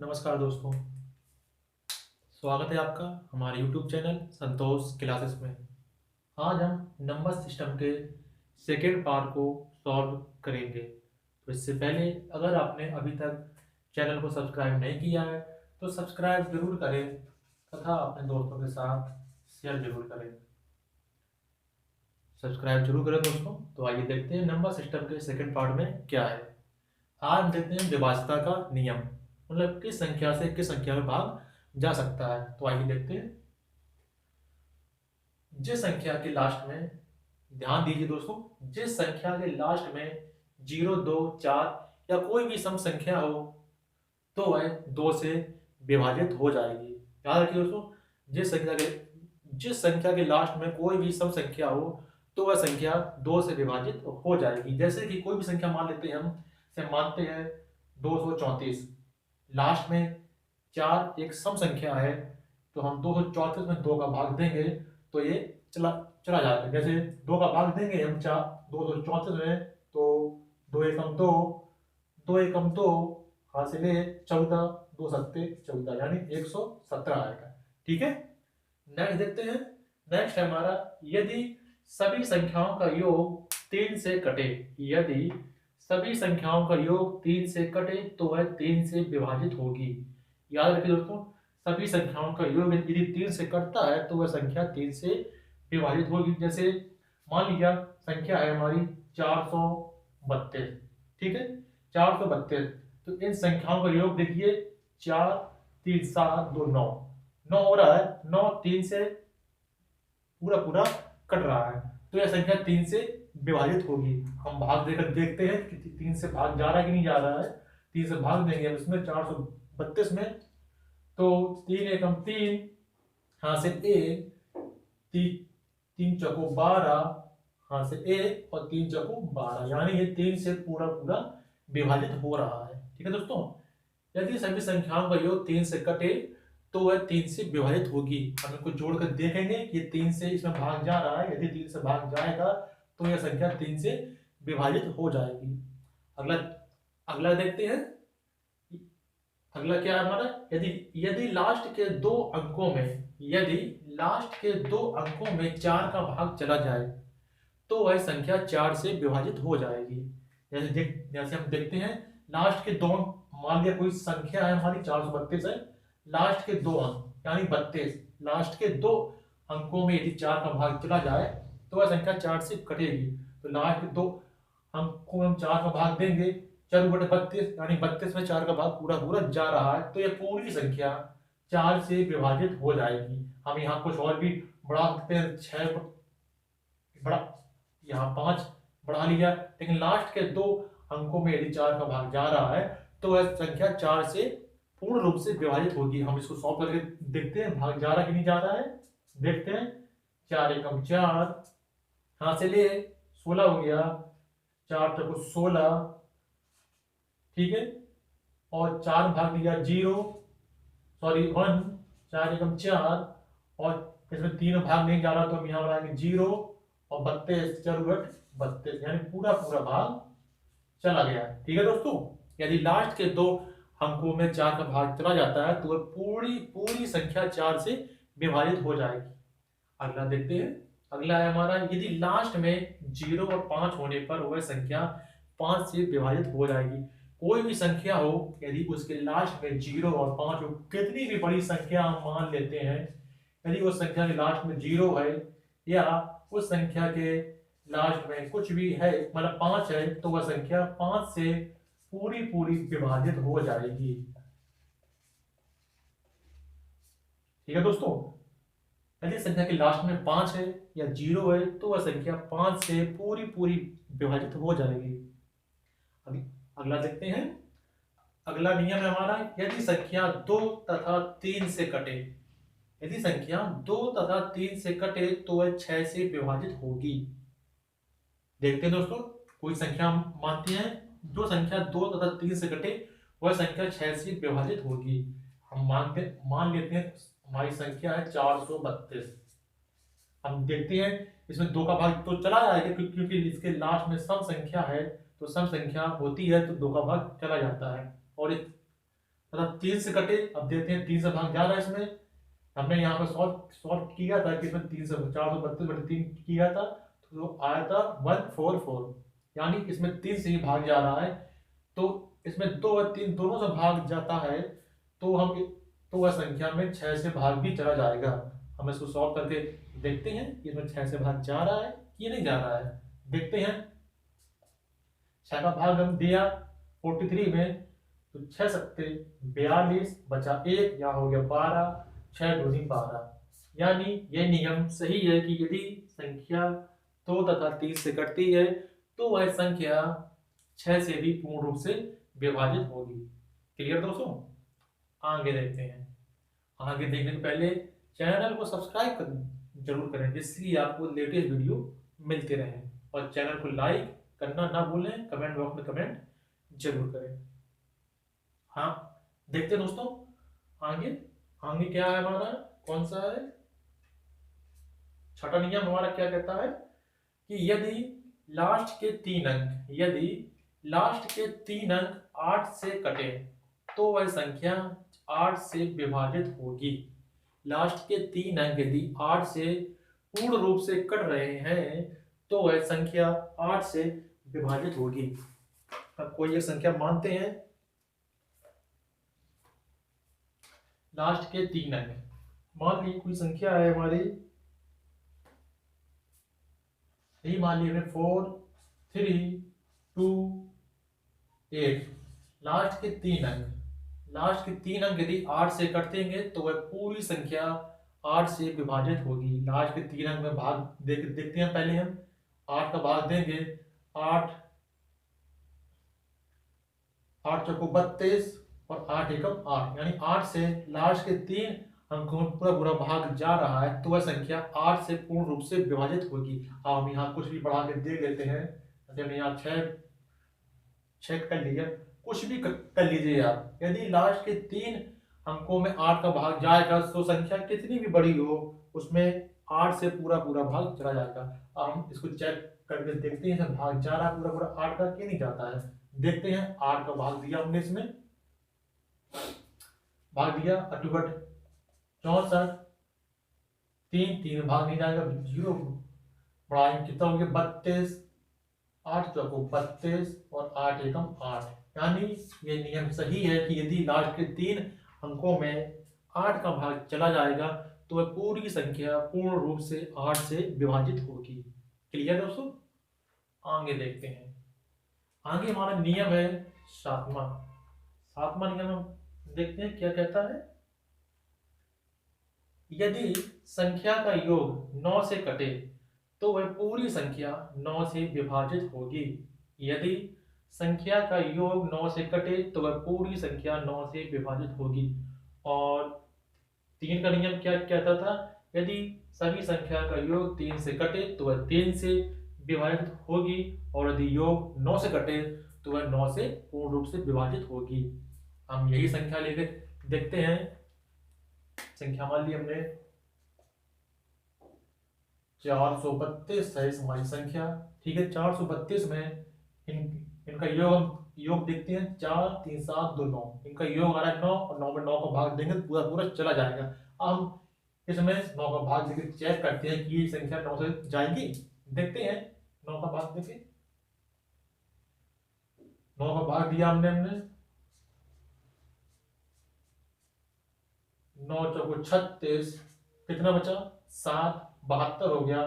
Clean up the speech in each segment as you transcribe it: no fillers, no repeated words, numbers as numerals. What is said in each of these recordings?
नमस्कार दोस्तों। स्वागत है आपका हमारे YouTube चैनल संतोष क्लासेस में। आज हम नंबर सिस्टम के सेकेंड पार्ट को सॉल्व करेंगे। तो इससे पहले अगर आपने अभी तक चैनल को सब्सक्राइब नहीं किया है तो सब्सक्राइब जरूर करें तथा अपने दोस्तों के साथ शेयर जरूर करें। सब्सक्राइब जरूर करें दोस्तों। तो आइए देखते हैं नंबर सिस्टम के सेकेंड पार्ट में क्या है। आज हम देखते हैं विभाज्यता का नियम, मतलब किस संख्या से किस संख्या में भाग जा सकता है। तो आइए देखते हैं। जिस संख्या के लास्ट में, ध्यान दीजिए दोस्तों, जिस संख्या के लास्ट में 0, 2, 4 या कोई भी सम संख्या हो तो वह 2 से विभाजित हो जाएगी। याद रखिए दोस्तों, जिस संख्या के लास्ट में कोई भी सम संख्या हो तो वह संख्या 2 से विभाजित हो जाएगी। जैसे कि कोई भी संख्या मान लेते हैं, हम से मानते हैं 234, लास्ट में 4 एक सम संख्या है तो हम 234 में 2 का भाग देंगे तो ये चला चला जाएगा। जैसे 2 का भाग देंगे हम 234 में तो 2 एकम 2, 2 एकम 2, हासिले 14, 2 सत्ते 14 यानी 117 आएगा। ठीक है, नेक्स्ट देखते हैं। नेक्स्ट है हमारा, यदि सभी संख्याओं का योग 3 से कटे, यदि सभी संख्याओं का योग 3 से कटे तो वह 3 से विभाजित होगी। याद रखिए दोस्तों, सभी संख्याओं का योग यदि 3 से कटता है तो वह संख्या 3 से विभाजित होगी। जैसे मान लिया संख्या है हमारी 432, ठीक है, 432, तो इन संख्याओं का योग देखिए 4, 3, 7, 2, 9, 9 हो रहा है, 9 3 से पूरा पूरा कट रहा है तो यह संख्या 3 से विभाजित होगी। हम भाग देकर देखते हैं कि 3 से भाग जा रहा है कि नहीं जा रहा है। 3 से भाग देंगे हम इसमें 432 में, तो 3 एकम 3, हाँ से 1, 3 चौको 12, हाँ से 1 और 3 चौको 12, यानी ये 3 से पूरा पूरा विभाजित हो रहा है। ठीक है दोस्तों, यदि सभी संख्याओं का योग 3 से कटे तो वह 3 से विभाजित होगी। हम इनको जोड़कर देखेंगे कि 3 से इसमें भाग जा रहा है, यदि 3 से भाग जाएगा तो यह संख्या 3 से विभाजित हो जाएगी। अगला अगला देखते हैं। अगला क्या है हमारा, यदि यदि लास्ट के दो अंकों में, यदि लास्ट के 2 अंकों में 4 का भाग चला जाए तो वह संख्या 4 से विभाजित हो जाएगी। जैसे हम देखते हैं, लास्ट के 2, मान लिया कोई संख्या है हमारी 432 है, लास्ट के 2 अंक यानी 32, लास्ट के 2 अंकों में यदि 4 का भाग चला जाए तो वह संख्या 4 से कटेगी। तो लास्ट के 2 अंकों में हम 4 का भाग देंगे, 4/32 यानी 32 में 4 का भाग पूरा पूरा जा रहा है तो यह पूरी संख्या 4 से विभाजित हो जाएगी। हम यहाँ कुछ और भी बढ़ा सकते हैं, 6 बड़ा, यहाँ 5 बढ़ा लिया, लेकिन लास्ट के 2 अंकों में यदि 4 का भाग जा रहा है तो वह संख्या 4 से पूर्ण रूप से विभाजित होगी। हम इसको सॉल्व करके देखते हैं, भाग जा रहा कि नहीं जा रहा है। देखते हैं, 4 एकम 4, हाँ से ले 16 हो गया, 4 तक 16, ठीक है, और 4 भाग दिया 0, सॉरी 1, 4 एकम 4, और इसमें 3 भाग नहीं जा रहा तो हम यहाँ बनाएंगे 0 और 32, 4×32 यानी पूरा पूरा भाग चला गया। ठीक है दोस्तों, यदि लास्ट के 2 अंकों में 4 का भाग चला जाता है तो वह पूरी पूरी संख्या 4 से विभाजित हो जाएगी। अगला देखते हैं। अगला है हमारा, यदि लास्ट में 0 और 5 होने पर वह संख्या 5 से विभाजित हो जाएगी। कोई भी संख्या हो, यदि उसके लास्ट में 0 और 5 हो, कितनी भी बड़ी संख्या हम मान लेते हैं, यदि उस संख्या के लास्ट में 0 है या उस संख्या के लास्ट में कुछ भी है, मतलब 5 है, तो वह संख्या 5 से पूरी पूरी विभाजित हो जाएगी। ठीक है दोस्तों, यदि संख्या के लास्ट में 5 है या 0 है तो वह संख्या 5 से पूरी पूरी विभाजित हो जाएगी। अगला देखते हैं। अगला नियम है हमारा, यदि संख्या 2 तथा 3 से कटे, यदि संख्या 2 तथा 3 से कटे तो वह 6 से विभाजित होगी। देखते हैं दोस्तों, कोई संख्या मानते हैं, जो संख्या 2 तथा 3 से कटे वह संख्या 6 से विभाजित होगी। हम मान लेते हैं हमारी संख्या है 432। हम देखते हैं इसमें 2 का भाग तो चला जाएगा क्योंकि इसके लास्ट में सम संख्या है, तो सम संख्या होती है तो 2 का भाग चला जाता है। और मतलब 3 से कटे, अब देखते हैं 3 से भाग जा रहा है इसमें। हमने यहाँ पर सॉल्व सॉल्व किया था कि इसमें 3 से 432/3 किया था, तो आया था 144, यानी इसमें 3 से ही भाग जा रहा है। तो इसमें 2 और 3 दोनों से भाग जाता है, तो हम तो वह संख्या में 6 से भाग भी चला जाएगा। हम इसको सॉल्व करके देखते हैं कि इसमें 6 से भाग जा रहा है कि नहीं जा रहा है। देखते हैं, 6 का भाग हम दिया 43 में, तो 6 सत्ते 42 बचा 1, यहाँ हो गया 12, 6 दूनी 12। यानी यह नियम सही है कि यदि संख्या 2 तथा 3 से कटती है तो वह संख्या 6 से भी पूर्ण रूप से विभाजित होगी। क्लियर दोस्तों? आगे देखते हैं। आगे देखने से पहले चैनल को सब्सक्राइब जरूर करें, जिससे कि आपको लेटेस्ट वीडियो मिलते रहे, और चैनल को लाइक करना ना भूलें, कमेंट बॉक्स में कमेंट जरूर करें। हाँ, देखते हैं दोस्तों आगे। आगे क्या है हमारा, कौन सा है? छठा नियम हमारा क्या कहता है कि यदि लास्ट के 3 अंक 8 से कटे तो वह संख्या 8 से विभाजित होगी। लास्ट के 3 अंक यदि 8 से पूर्ण रूप से कट रहे हैं तो वह संख्या 8 से विभाजित होगी। अब कोई एक संख्या मानते हैं, लास्ट के 3 अंक, मान ली कोई संख्या है हमारी, यही मान लीजिए 4 3 2 8। लास्ट के 3 अंक यदि 8 से कटेंगे तो वह पूरी संख्या 8 से विभाजित होगी। लास्ट के 3 अंक में भाग देखते हैं। पहले हम 8 का भाग देंगे, 8 8 चौको 32 और 8 एकम 8, यानी 8 से लास्ट के 3 अंकों में पूरा पूरा भाग जा रहा है, तो वह संख्या 8 से पूर्ण रूप से विभाजित होगी। अब हम यहाँ कुछ भी बढ़ा के देख लेते हैं। हमने यहाँ 6 कर लिया, कुछ भी कर लीजिए आप। यदि लास्ट के 3 अंकों में 8 का भाग जाएगा तो संख्या कितनी भी बड़ी हो उसमें 8 से पूरा पूरा भाग चला जाएगा। अब हम इसको चेक करके देखते हैं इसमें भाग जा रहा है पूरा पूरा 8 का कि नहीं जाता है। देखते हैं, 8 का भाग दिया हमने, इसमें भाग दिया 8/64, 3 भाग नहीं जाएगा, 0 बढ़ाएंगे कितना हो गया 32, 8 चौको 32 और 8 एकम 8। यानी ये नियम सही है कि यदि लास्ट के 3 अंकों में 8 का भाग चला जाएगा तो वह पूरी संख्या पूर्ण रूप से 8 से विभाजित होगी। क्लियर दोस्तों? आगे देखते हैं। आगे हमारा नियम है सातवां नियम हम देखते हैं क्या कहता है। यदि संख्या का योग 9 से कटे तो वह पूरी संख्या 9 से विभाजित होगी। यदि संख्या का योग 9 से कटे तो वह पूरी संख्या 9 से विभाजित होगी। और 3 का नियम क्या कहता था, यदि सभी संख्या का योग 3 से कटे तो वह 3 से विभाजित होगी, और यदि योग 9 से कटे तो वह 9 से पूर्ण रूप से विभाजित होगी। हम यही संख्या लेके देखते हैं। संख्या मान ली हमने 432 है हमारी संख्या, ठीक है। 432 में इनका योग देखते हैं, 4 3 7 2 9, इनका योग आ रहा है 9, और 9 में 9 का भाग देंगे तो पूरा पूरा चला जाएगा। अब हम इसमें 9 का भाग देके चेक करते हैं कि ये संख्या 9 से जाएगी। देखते हैं, 9 का भाग देके, 9 का भाग दिया हमने 9 चौको 36, कितना बचा 7, 72 हो गया,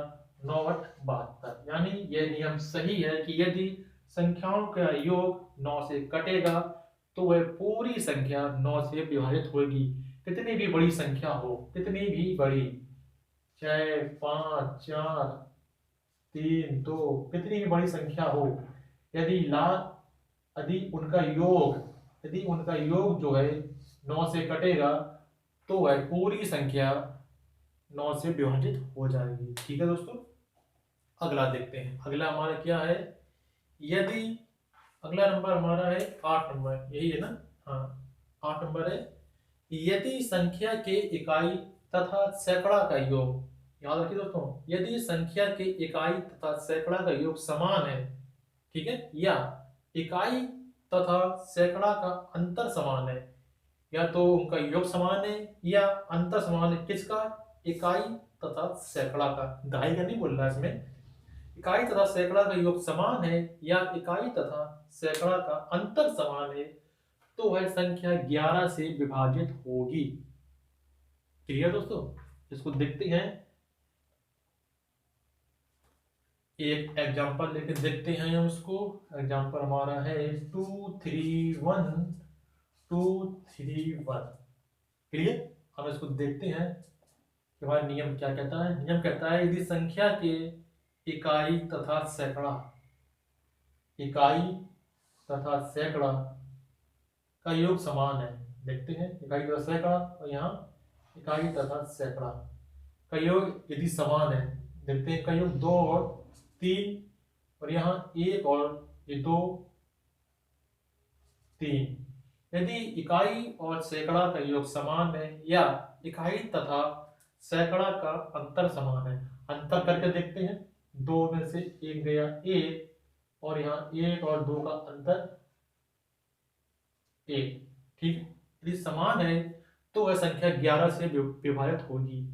9 8 72। यानी यह नियम सही है कि यदि संख्याओं का योग 9 से कटेगा तो वह पूरी संख्या 9 से विभाजित होगी। कितनी भी बड़ी संख्या हो, कितनी भी बड़ी, 6 5 4 3 2, कितनी भी बड़ी संख्या हो, यदि उनका योग जो है 9 से कटेगा तो वह पूरी संख्या 9 से विभाजित हो जाएगी। ठीक है दोस्तों, अगला देखते हैं। अगला हमारा क्या है, यदि अगला नंबर हमारा है 8 नंबर, यही है ना? हाँ, 8 नंबर है। यदि संख्या के इकाई तथा सैकड़ा का योग, याद रखिए दोस्तों, यदि संख्या के इकाई तथा सैकड़ा का योग समान है, ठीक है, या इकाई तथा सैकड़ा का अंतर समान है, या तो उनका योग समान है या अंतर समान है। किसका? इकाई तथा सैकड़ा का। दहाई का नहीं बोल रहा इसमें। इकाई तथा सैकड़ा का योग समान है या इकाई तथा सैकड़ा का अंतर समान है तो वह संख्या 11 से विभाजित होगी। क्लियर दोस्तों? इसको देखते हैं, एक एग्जांपल लेके देखते हैं हम इसको। एग्जांपल हमारा है 231। क्लियर? हम इसको देखते हैं कि हमारा नियम क्या कहता है। नियम कहता है यदि संख्या के इकाई तथा सैकड़ा, इकाई तथा सैकड़ा का योग समान है। देखते हैं इकाई तथा सैकड़ा, और यहाँ इकाई तथा सैकड़ा का योग यदि समान है। देखते हैं का योग 2 और 3, और यहाँ 1 और ये 2 3। यदि इकाई और सैकड़ा का योग समान है या इकाई तथा सैकड़ा का अंतर समान है। अंतर करके देखते हैं, 2 में से 1 गया 1, और यहाँ 1 और 2 का अंतर 1। ठीक, यदि समान है तो वह संख्या 11 से विभाजित होगी।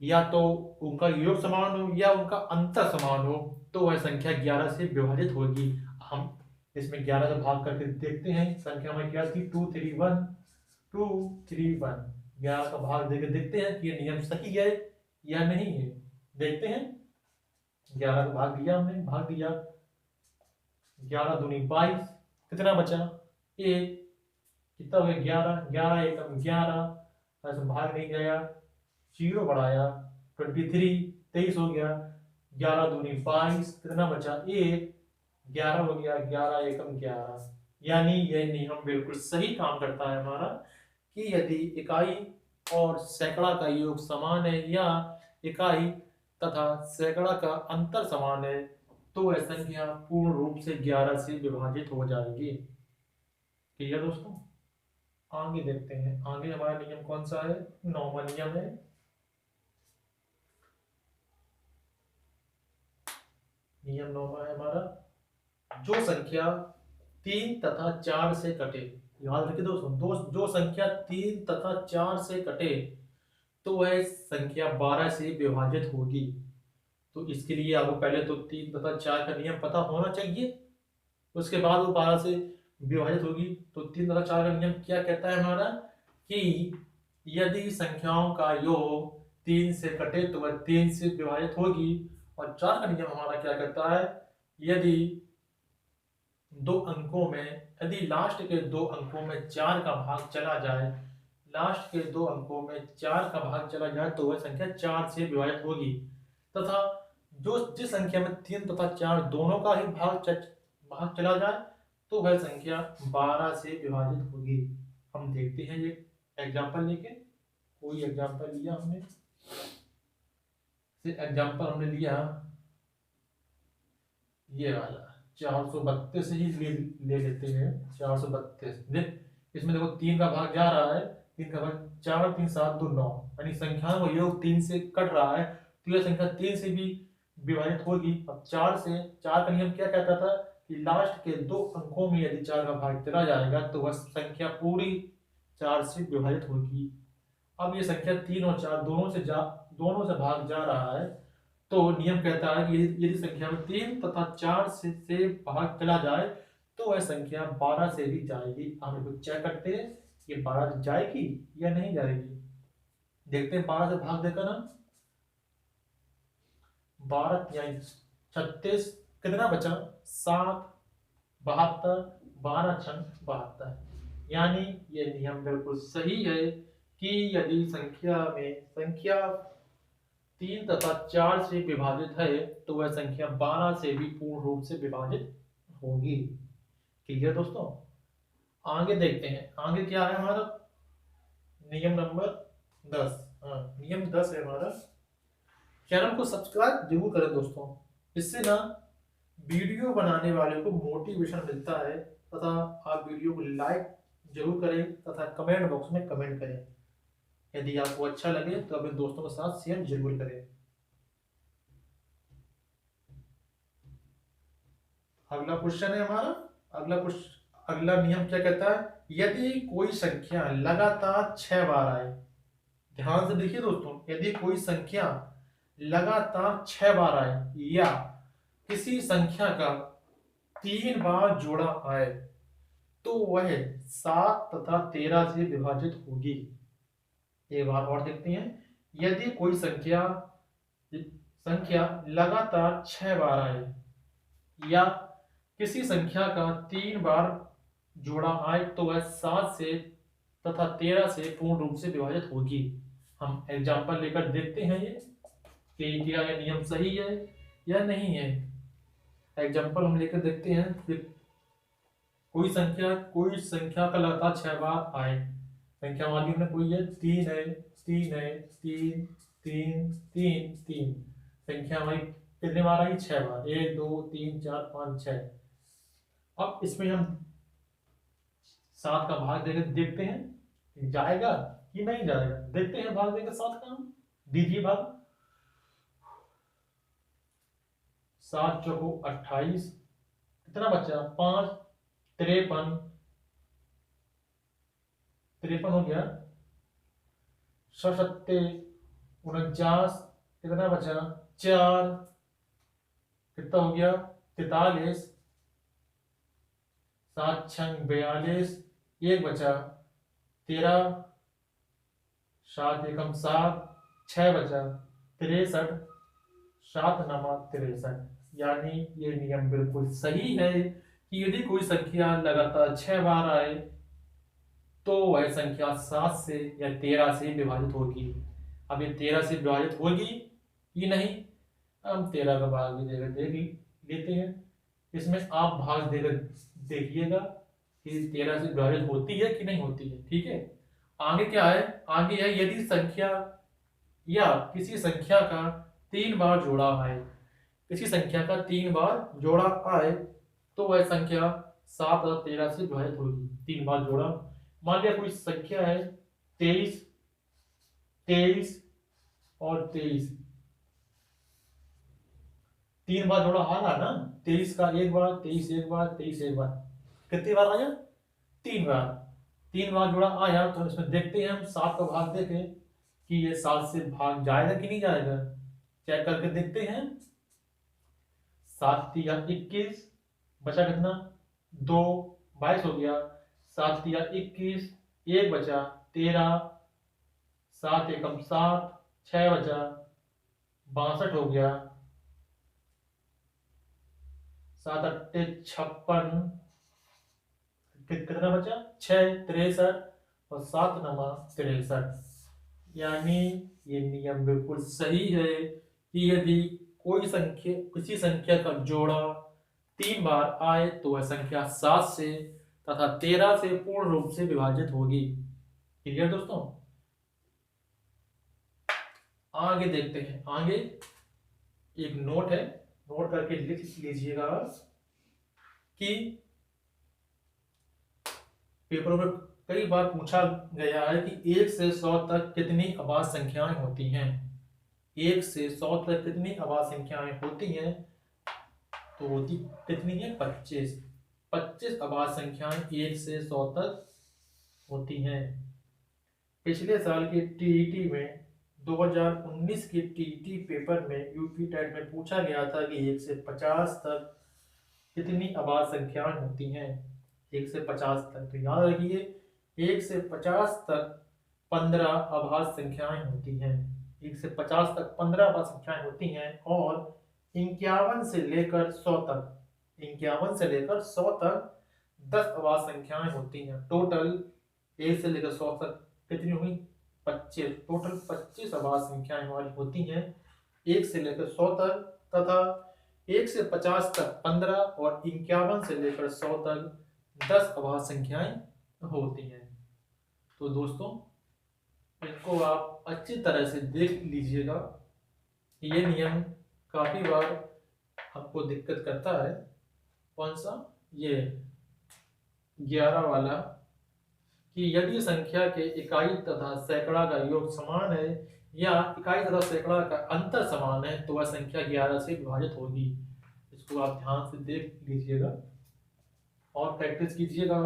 या तो उनका योग समान हो या उनका अंतर समान हो तो वह संख्या 11 से विभाजित होगी। हम इसमें 11 से भाग करके देखते हैं। संख्या में क्या थी? 231। 11 का भाग देकर देखते हैं कि ये नियम सही है या नहीं है। देखते हैं, 11 का भाग दिया हमने, भाग दिया 11 दूनी 22, कितना बचा? 1। कितना हो गया? 11। 11 एकम 11, ऐसे भाग नहीं गया, 0 बढ़ाया 23, 23 हो गया। 11 दूनी 22, कितना बचा? 1। 11 हो गया, 11 एकम 11। यानी यह नियम बिल्कुल सही काम करता है हमारा कि यदि इकाई और सैकड़ा का योग समान है या इकाई तथा सैकड़ा का अंतर समान है तो वह संख्या पूर्ण रूप से 11 से विभाजित हो जाएगी। ठीक है दोस्तों? आगे देखते हैं, आगे हमारा नियम कौन सा है? 9वां नियम है। नियम 9वां है हमारा, जो संख्या 3 तथा 4 से कटे। याद रखिए दोस्तों, जो संख्या 3 तथा 4 से कटे तो वह संख्या 12 से विभाजित होगी। तो इसके लिए आपको पहले तो 3 तथा 4 का नियम पता होना चाहिए, उसके बाद वो 12 से विभाजित होगी। तो 3 तथा 4 का नियम क्या कहता है हमारा कि यदि संख्याओं का योग 3 से कटे तो वह 3 से विभाजित होगी। और 4 का नियम हमारा क्या कहता है, यदि दो अंकों में, यदि लास्ट के 2 अंकों में 4 का भाग चला जाए, लास्ट के 2 अंकों में 4 का भाग चला जाए तो वह संख्या 4 से विभाजित होगी। तथा जो जिस संख्या में 3 तथा 4 दोनों का ही भाग चला जाए तो वह संख्या 12 से विभाजित होगी। हम देखते हैं ये एग्जाम्पल लेके। कोई एग्जाम्पल लिया हमने, एग्जाम्पल हमने लिया ये वाला 432 ही ले लेते हैं। 432 देख, इसमें देखो 3 का भाग जा रहा है, 3 का भाग 4, 3, 7, 2, 9, यानी संख्याओं का योग 3 से कट रहा है तो यह संख्या 3 से भी विभाजित होगी। अब 4 का नियम क्या कहता था कि लास्ट के 2 अंकों में यदि 4 का भाग चला जाएगा तो वह संख्या पूरी 4 से विभाजित होगी। अब ये संख्या 3 और 4 दोनों से भाग जा रहा है तो नियम कहता है कि यदि संख्या में 3 तथा 4 से भाग चला जाए तो वह संख्या 12 से भी जाएगी। हम इसको चेक करते हैं ये 12 से जाएगी या नहीं जाएगी। देखते हैं 12 से भाग देकर ना, 12 यानी 36, कितना बचा? 7, 72, 12 छंग 72। यानी ये नियम बिल्कुल सही है कि यदि संख्या 3 तथा 4 से विभाजित है तो वह संख्या 12 से भी पूर्ण रूप से विभाजित होगी। ठीक है दोस्तों? आगे देखते हैं, आगे क्या है हमारा नियम नंबर 10। नियम 10 है हमारा, चैनल को सब्सक्राइब जरूर करें दोस्तों, इससे ना वीडियो बनाने वाले को मोटिवेशन मिलता है। तथा आप वीडियो को लाइक जरूर करें तथा कमेंट बॉक्स में कमेंट करें। यदि आपको अच्छा लगे तो अपने दोस्तों के साथ शेयर जरूर करें। अगला क्वेश्चन है हमारा, अगला नियम क्या कहता है, यदि कोई संख्या लगातार 6 बार आए, ध्यान से देखिए दोस्तों, यदि कोई संख्या लगातार 6 बार आए या किसी संख्या का 3 बार जोड़ा आए तो वह 7 तथा 13 से विभाजित होगी। एक बार और देखते हैं, यदि कोई संख्या संख्या लगातार 6 बार आए या किसी संख्या का 3 बार जोड़ा आए तो वह 7 से तथा 13 से पूर्ण रूप से विभाजित होगी। हम एग्जाम्पल लेकर देखते हैं ये कि क्या यह नियम सही है या नहीं है। एग्जाम्पल हम लेकर देखते हैं कि कोई संख्या का लगातार 6 बार आए, संख्या मान ली हमने कोई है 3 है 3 है 3 3 3 3, संख्या हमारी कितने बार आई? 6 बार, 1 2 3 4 5 6। अब इसमें हम 7 का भाग देकर देखते हैं जाएगा कि नहीं जाएगा। देखते हैं भाग देकर 7 का, हम दीजिए भाग। 7 चौको 28, कितना बचा? 5 53 53 हो गया। 7 49, कितना बचा? 4, कितना हो गया? 43, 7 6 42, 1 बचा 13, 7 एकम 7, 6 बचा 63, 7 9 63। यानी ये नियम बिल्कुल सही है कि यदि कोई संख्या लगातार 6 बार आए तो वह संख्या 7 से या 13 से विभाजित होगी। अब ये 13 से विभाजित होगी कि नहीं, हम 13 का भाग भी देकर देख लेते हैं। इसमें आप भाग देकर देखिएगा कि 13 से विभाजित होती है कि नहीं होती है। ठीक है, आगे क्या है? आगे है यदि संख्या या किसी संख्या का 3 बार जोड़ा आए, किसी संख्या का 3 बार जोड़ा आए तो वह संख्या 7 और 13 से विभाजित होगी। 3 बार जोड़ा, मान लिया कोई संख्या है 23 23 और 23, 3 बार जोड़ा आ रहा ना, 23 का 1 बार, 23 1 बार, 23 1 बार, कितनी बार आया? 3 बार। 3 बार जोड़ा आया तो इसमें देखते हैं हम 7 का भाग देखें कि ये 7 से भाग जाएगा कि नहीं जाएगा, चेक करके देखते हैं। 7 या 21, बचा कितना? 2 22 हो गया। 7 या 21, 1 बचा 13, 7 एकम 7, 6 बचा 62 हो गया। 7 अट्टे 56, कितना बचा? 6 63 और 7 9 63। यानी ये नियम बिल्कुल सही है कि यदि कोई संख्या किसी संख्या का जोड़ा 3 बार आए तो वह संख्या 7 से तथा 13 से पूर्ण रूप से विभाजित होगी। क्लियर दोस्तों? आगे देखते हैं। आगे एक नोट है, नोट करके लिख लीजिएगा कि पेपरों में कई बार पूछा गया है कि 1 से 100 तक कितनी अभाज्य संख्याएं होती हैं। 1 से 100 तक कितनी अभाज्य संख्याएं होती हैं? तो होती कितनी है? 25। 25 अभाज्य संख्याएं 1 से 100 तक होती हैं। पिछले साल के टीईटी में 2019 के टीईटी पेपर में यूपी टेट में पूछा गया था कि 1 से 50 तक कितनी अभाज्य संख्याएं होती हैं। 1 से 50 तक, तो याद रखिए 1 से 50 तक 15 अभाज्य संख्याएं होती हैं। 1 से 50 तक 15 अभाज्य संख्याएं होती हैं और 51 से लेकर 100 तक 51 से लेकर 100 तक 10 अभाज्य संख्याएं होती हैं। टोटल 1 से लेकर 100 तक कितनी हुई? 25। टोटल 25 अभाज्य संख्याएं हमारी होती हैं 1 से लेकर 100 तक, तथा 1 से 50 तक 15 और 51 से लेकर 100 तक 10 अभाज्य संख्याएं होती हैं। तो दोस्तों इनको आप अच्छी तरह से देख लीजिएगा। ये नियम काफी बार आपको दिक्कत करता है। कौन सा? ये 11 वाला, कि यदि संख्या के इकाई तथा सैकड़ा का योग समान है या इकाई तथा सैकड़ा का अंतर समान है तो वह संख्या 11 से विभाजित होगी। इसको आप ध्यान से देख लीजिएगा और प्रैक्टिस कीजिएगा।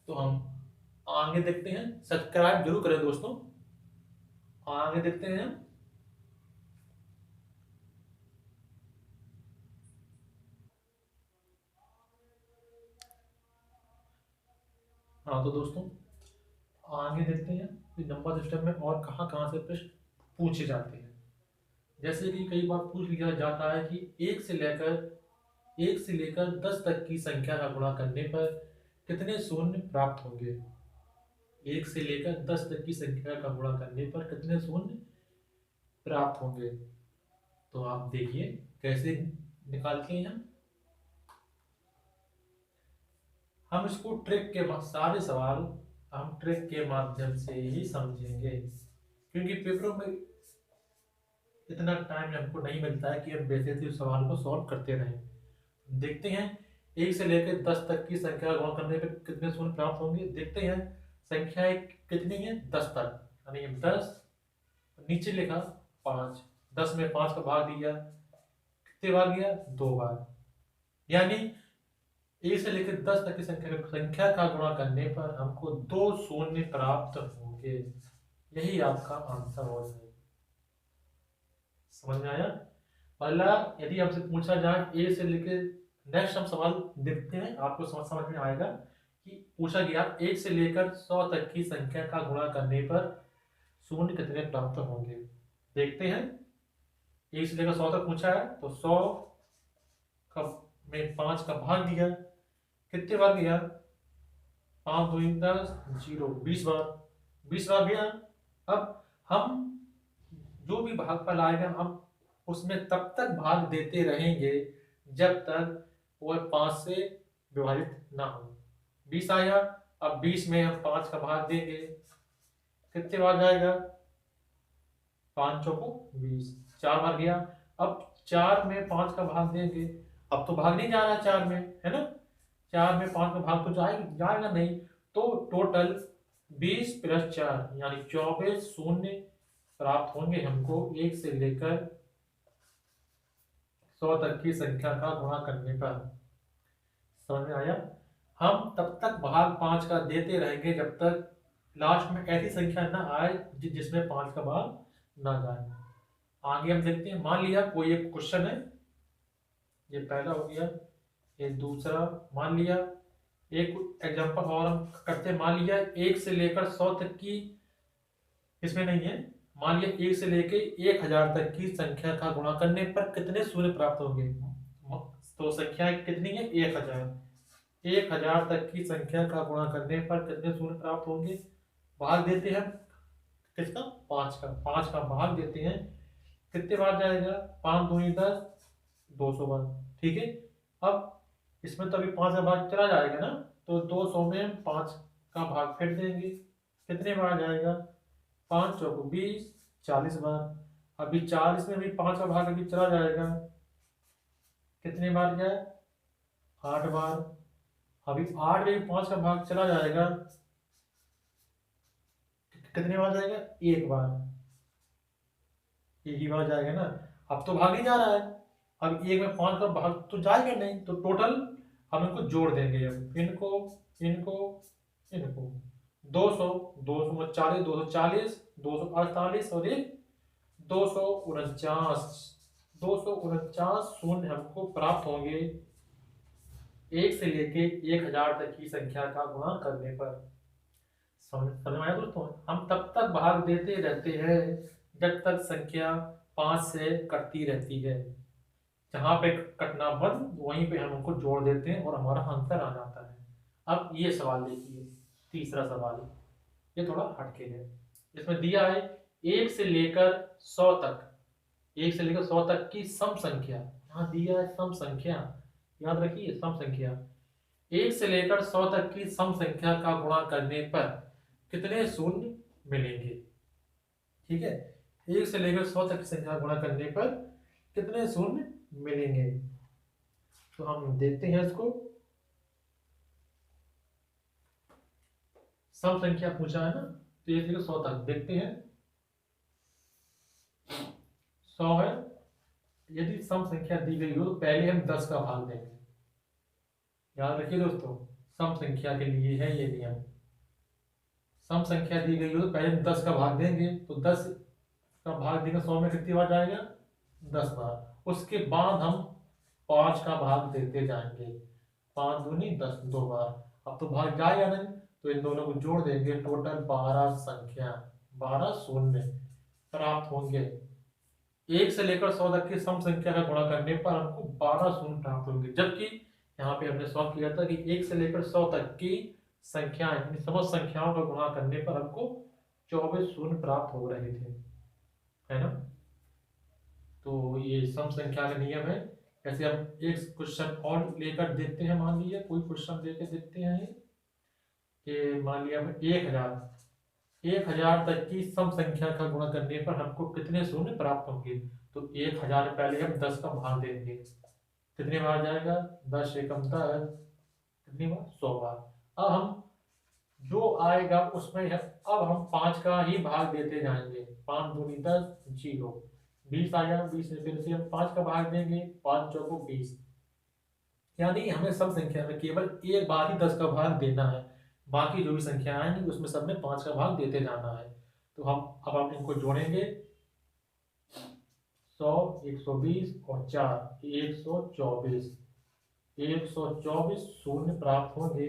तो हम आगे देखते हैं। सब्सक्राइब जरूर करें दोस्तों। आगे देखते हैं हम। हाँ तो दोस्तों आगे देखते हैं कि नंबर सिस्टम में और कहाँ कहाँ से प्रश्न पूछे जाते हैं। जैसे कि कई बार पूछ लिया जाता है कि एक से लेकर 10 तक की संख्या का गुणा करने पर कितने शून्य प्राप्त होंगे। एक से लेकर 10 तक की संख्या का गुणा करने पर कितने शून्य प्राप्त होंगे। तो आप देखिए कैसे निकालते हैं हम इसको सारे सवाल हम ट्रिक के माध्यम से ही समझेंगे, क्योंकि पेपरों में इतना टाइम हमको नहीं मिलता है कि हम वैसे से सवाल को सॉल्व करते रहें। देखते हैं एक से लेकर 10 तक की संख्या गुणा करने पर कितने शून्य प्राप्त होंगे। देखते हैं संख्याएं कितनी है 10 तक, यानी 10 नीचे लिखा 5, 10 में 5 का भाग दिया, कितने बार गया 2 बार, यानी एक से लेकर 10 तक की संख्या का गुणा करने पर हमको 2 शून्य प्राप्त होंगे। यही आपका आंसर हो जाएगा। समझ में आया। पहला यदि हमसे पूछा जाए ए से लेकर, नेक्स्ट हम सवाल देखते हैं, आपको समझ में आएगा कि पूछा गया 1 से लेकर 100 तक की संख्या का गुणा करने पर शून्य कितने प्राप्त होंगे। देखते हैं 1 से लेकर 100 तक पूछा है तो 100 का में 5 का भाग दिया, कितने बार गया 5 2 10 0, 20 बार, 20 बार गया। अब हम जो भी भागफल आएगा हम उसमें तब तक भाग देते रहेंगे जब तक वह 5 से विभाजित ना हो। 20 आया, अब 20 में हम 5 का भाग देंगे, कितने बार जाएगा 5 चौको 20, 4 बार गया। अब 4 में 5 का भाग देंगे, अब तो भाग नहीं जा रहा 4 में, है ना, 4 में 5 का भाग तो जाएगा नहीं, तो टोटल 20 + 4 यानी 24 शून्य प्राप्त होंगे हमको 1 से लेकर 100 तक की संख्या का गुणा करने पर। समझ में आया। हम तब तक भाग 5 का देते रहेंगे जब तक लास्ट में ऐसी संख्या ना आए जिसमें 5 का भाग ना जाए। आगे हम देखते हैं, मान लिया कोई एक क्वेश्चन है, ये पहला हो गया, ये दूसरा, मान लिया एक एग्जांपल और हम करते हैं। मान लिया 1 से लेकर 100 तक की, इसमें नहीं है, मान लिया 1 से लेकर 1000 तक की संख्या का गुणा करने पर कितने शून्य प्राप्त होंगे। तो संख्या कितनी है 1000, 1000 तक की संख्या का गुणा करने पर कितने शून्य प्राप्त होंगे। भाग देते हैं किसका 5 का भाग देते हैं, कितने बार जाएगा 5 2 10, 200 बार, ठीक है। अब इसमें तो अभी 5 का भाग चला जाएगा ना, तो 200 में 5 का भाग फेंक देंगे, कितने बार जाएगा 5 चौको 20, 40 बार। अभी 40 में भी 5 का भाग अभी चला जाएगा, कितने बार जाए 8 बार। अभी 8 में भी 5 का भाग चला जाएगा, कितने बार जाएगा 1 बार, एक ही बार जाएगा ना। अब तो भाग नहीं जा रहा है, अब 1 में 5 का भाग तो जाएगा नहीं, तो टोटल हम इनको जोड़ देंगे, अब इनको इनको इनको 200 240 240 248 और एक 249 शून्य हमको प्राप्त होंगे 1 से लेके 1000 तक की संख्या का गुणा करने पर। समझ में आया दोस्तों। हम तब तक भाग देते रहते हैं जब तक संख्या 5 से कटती रहती है, जहां पे कटना बंद वहीं पे हम उनको जोड़ देते हैं और हमारा आंसर आ जाता है। अब ये सवाल देखिए, तीसरा सवाल, ये थोड़ा हटके है। इसमें दिया है 1 से लेकर 100 तक, 1 से लेकर 100 तक की सम संख्या, यहाँ दिया है सम संख्या, याद रखिए सम संख्या। 1 से लेकर 100 तक की सम संख्या का गुणा करने पर कितने शून्य मिलेंगे। ठीक है, 1 से लेकर 100 तक की संख्या का गुणा करने पर कितने शून्य मिलेंगे। तो हम देखते हैं इसको, सम संख्या पूछा है ना, तो 1 से लेकर 100 तक देखते हैं। 100 है, यदि सम संख्या दी गई हो तो पहले हम 10 का भाग देंगे। याद रखिए दोस्तों, सम संख्या के लिए है ये नियम। सम संख्या दी गई हो तो पहले 10 का भाग देंगे, तो 10 का भाग देंगे 100 में कितनी बार जाएगा? 10 बार। उसके बाद हम 5 का भाग देते जाएंगे, 5 दूनी 10, 2 बार। अब तो भाग जाएगा नहीं, तो इन दोनों को जोड़ देंगे, टोटल 12 संख्या, 12 शून्य प्राप्त होंगे। 1 से लेकर 100 तक की सम संख्या का गुणा करने पर हमको 12 शून्य प्राप्त होंगे, जबकि यहाँ पे हमने सॉल्व किया था कि 1 से लेकर 100 तक की संख्याएं, समस्त संख्याओं का गुणा करने पर हमको 24 शून्य प्राप्त हो रहे थे, है ना। तो ये सम संख्या का नियम है। ऐसे हम एक क्वेश्चन और लेकर देखते हैं। मान लीजिए कोई क्वेश्चन लेकर देखते हैं कि मान लिया हम 1000 तक की सम संख्या का गुणा करने पर हमको कितने शून्य प्राप्त होंगे। तो 1000 पहले हम 10 का भाग देंगे, कितने बार जाएगा? 10 एकम 10, कितनी बार? 100 बार। अब हम जो आएगा उसमें अब हम 5 का ही भाग देते जाएंगे, 5 दूनी 10, 0, 20 आया, 20 में फिर से हम 5 का भाग देंगे, 5 चौको 20। यानी हमें सब संख्या में केवल एक बार ही 10 का भाग देना है, बाकी जो भी संख्या आएंगी उसमें सब में 5 का भाग देते जाना है। तो हम इनको जोड़ेंगे, 100, 120 और 4, 124। 124 शून्य प्राप्त होंगे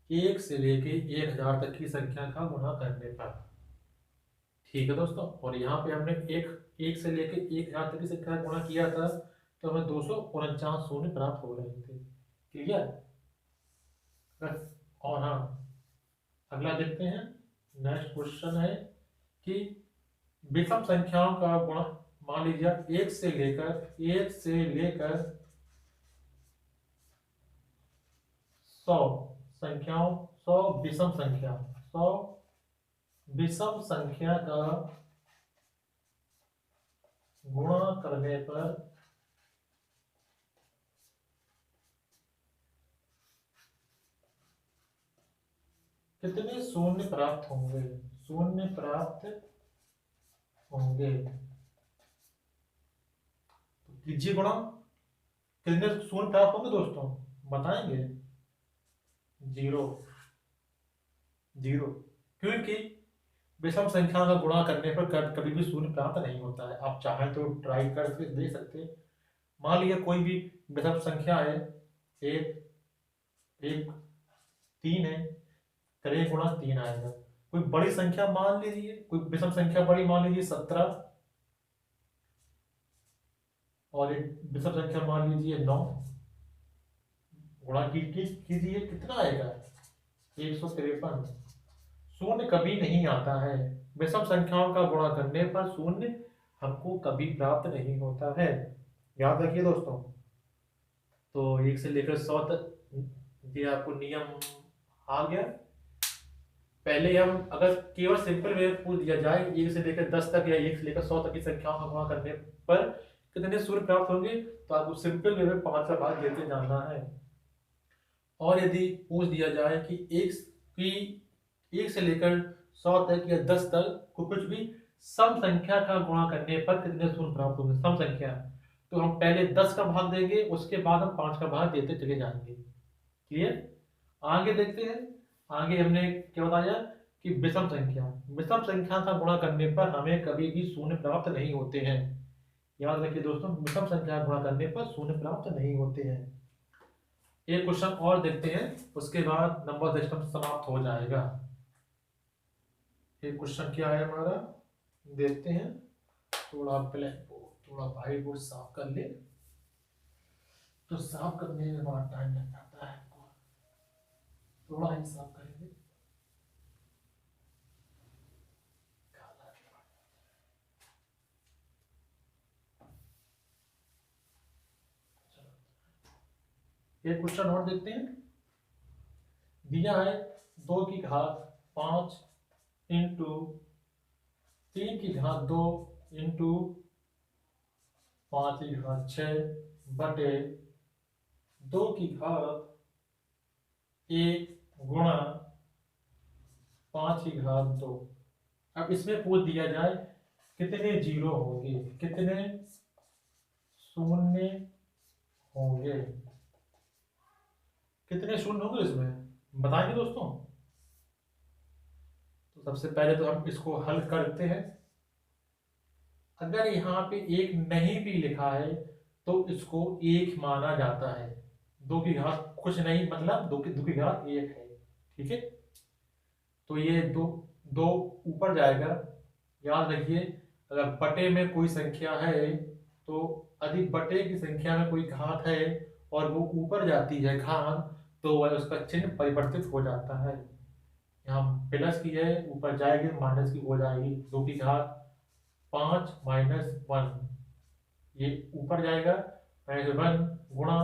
1 से लेके 1000 तक की संख्या का गुणा करने पर। ठीक है दोस्तों, और यहाँ पे हमने एक से लेके 1000 तक की संख्या का गुणा किया था, तो हमें 249 शून्य प्राप्त हो रहे थे। क्लियर? और हाँ, अगला देखते हैं। नेक्स्ट क्वेश्चन है कि विषम संख्याओं का गुणा, मान लीजिए 1 से लेकर 100 संख्याओं, 100 विषम संख्या, 100 विषम संख्या का गुणा करने पर कितने शून्य प्राप्त होंगे? शून्य प्राप्त होंगे। तो कीजिए गुणा, कितने शून्य प्राप्त होंगे दोस्तों, बताएंगे? 0, 0, क्योंकि विषम संख्या का गुणा करने पर कभी भी शून्य प्राप्त नहीं होता है। आप चाहें तो ट्राई करके देख सकते हैं। मान लीजिए कोई भी विषम संख्या है, 1, 1, 3 है, करें गुणा 3 आएगा। कोई बड़ी संख्या मान लीजिए, कोई विषम संख्या बड़ी मान लीजिए 17, और एक विषम संख्या मान लीजिए 9, गुणा कीजिए, कितना आएगा? 153। शून्य कभी नहीं आता है, विषम संख्याओं का गुणा करने पर शून्य हमको कभी प्राप्त नहीं होता है, याद रखिए दोस्तों। तो 1 से लेकर 100 तक ये आपको नियम आ गया। पहले हम अगर केवल सिंपल वे पूछ दिया जाए 1 से लेकर 10 तक या 1 से लेकर 100 तक की संख्याओं का गुणा करने पर कितने शून्य प्राप्त होंगे, तो आपको सिंपल वे में 5 का भाग देते जाना है। और यदि पूछ दिया जाए कि 1 से लेकर 100 तक या 10 तक को कुछ भी सम संख्या का गुणा करने पर कितने शून्य प्राप्त होंगे, सम संख्या, तो हम पहले 10 का भाग देंगे, उसके बाद हम 5 का भाग देते चले जाएंगे। क्लियर? आगे देखते हैं। आगे हमने क्या बताया कि विषम संख्या का गुणा करने पर हमें कभी भी शून्य प्राप्त नहीं होते हैं। याद रखिए दोस्तों, विषम संख्या का गुणा करने पर शून्य प्राप्त नहीं होते हैं। एक क्वेश्चन और देखते हैं, उसके बाद नंबर सिस्टम समाप्त हो जाएगा। एक क्वेश्चन क्या है हमारा, देखते हैं। थोड़ा व्हाइट बोर्ड साफ कर ले, तो साफ करने में बहुत टाइम लग जाता है, थोड़ा ही साफ करेंगे। एक क्वेश्चन और देखते हैं। दिया है 2 की घात 5 इंटू 3 की घात 2 इंटू 5 की घात 6 बटे 2 की घात 1 गुणा 5 की घात 2। अब इसमें पूछ दिया जाए कितने जीरो होंगे, कितने शून्य होंगे, कितने शून्य होंगे इसमें। बताएंगे दोस्तों। तो सबसे पहले तो हम इसको हल करते हैं। अगर यहाँ पे एक नहीं भी लिखा है तो इसको एक माना जाता है। दो की घात कुछ नहीं, मतलब दो की घात एक है। ठीक है, तो ये दो, दो ऊपर जाएगा। याद रखिए, अगर बटे में कोई संख्या है तो अधिक बटे की संख्या में कोई घात है और वो ऊपर जाती है घात, तो वह उसका चिन्ह परिवर्तित हो जाता है। यहाँ प्लस की है, ऊपर जाएगी माइनस की हो जाएगी। दो की घात 5 - 1, ये ऊपर जाएगा। -1 गुणा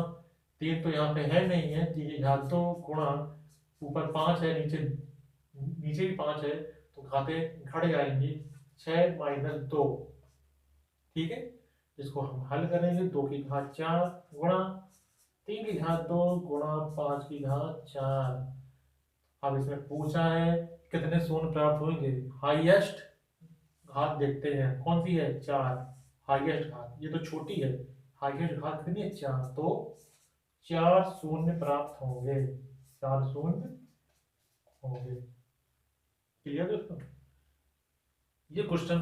3 तो यहाँ पे है नहीं है, 3 की घात 2 गुणा ऊपर 5 है, नीचे नीचे भी 5 है, तो घातें घट जाएंगी। 6 - 2। ठीक है, इसको हम हल करेंगे। 2 की घात 4 गुणा 3 की घात 2 गुणा 5 की घात 4। अब इसमें पूछा है कितने शून्य प्राप्त होंगे। हाईएस्ट घात देखते हैं कौन सी है, 4। हाईएस्ट घात, ये तो छोटी है, हाईएस्ट घात कितनी है, 4। तो 4 शून्य प्राप्त होंगे, 4 शून्य होंगे। क्लियर दोस्तों। ये क्वेश्चन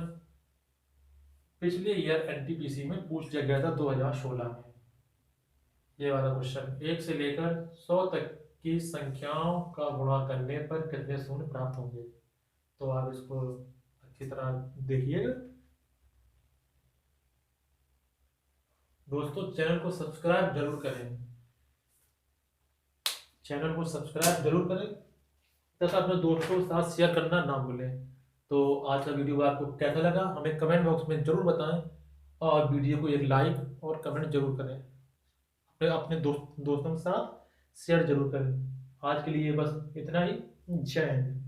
पिछले ईयर एनटीपीसी में पूछ लिया गया था 2016 में। ये वाला क्वेश्चन, 1 से लेकर 100 तक की संख्याओं का गुणा करने पर कितने शून्य प्राप्त होंगे। तो आप इसको अच्छी तरह देखिएगा दोस्तों। चैनल को सब्सक्राइब जरूर करें, चैनल को सब्सक्राइब जरूर करें तथा अपने दोस्तों के साथ शेयर करना ना भूलें। तो आज का वीडियो आपको कैसा लगा हमें कमेंट बॉक्स में जरूर बताएं, और वीडियो को एक लाइक और कमेंट जरूर करें। अपने अपने दोस्तों के साथ शेयर जरूर करें। आज के लिए बस इतना ही। जय हिंद।